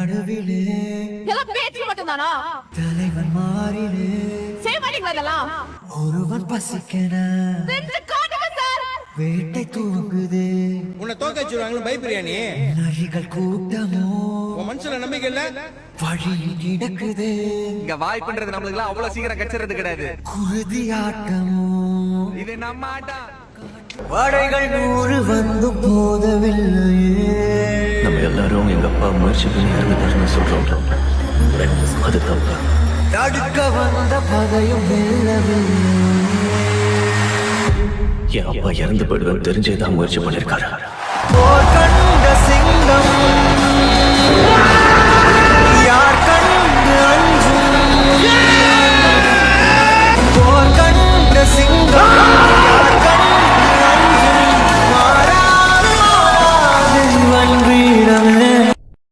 நடுவிலே எல்லாம் பேச்சு மட்டும்தானா? தலைவன் மாறிலே செய்ய மாட்டீங்களா இதெல்லாம்? ஒருவன் பசிக்கன செஞ்சு காட்டுங்க சார். வேட்டை தூங்குது. உன்னை தோக்க வச்சிருவாங்களு பயப்படுறியா நீ? நரிகள் கூட்டமோ உன் மனசுல நம்பிக்கை இல்ல? வழி கிடக்குது. இங்க வாய்ப்புன்றது நம்மளுக்கு எல்லாம் அவ்வளவு சீக்கிரம் கச்சறது கிடையாது. குருதி ஆட்டமோ இது நம்ம ஆட்டம். வாடைகள் 100 வந்து போதவில்லையே. நம்ம எல்லாரும் எங்க அப்பா முயற்சி பண்ணி இறந்துட்டாருன்னு சொல்றோம். அது தப்பு. தடுக்க வந்த பகையும் வெல்லவில்லை. என் அப்பா இறந்து போயிடுவேன் தெரிஞ்சேதான் முயற்சி பண்ணிருக்காரு. போர் கண்ட சிங்கம்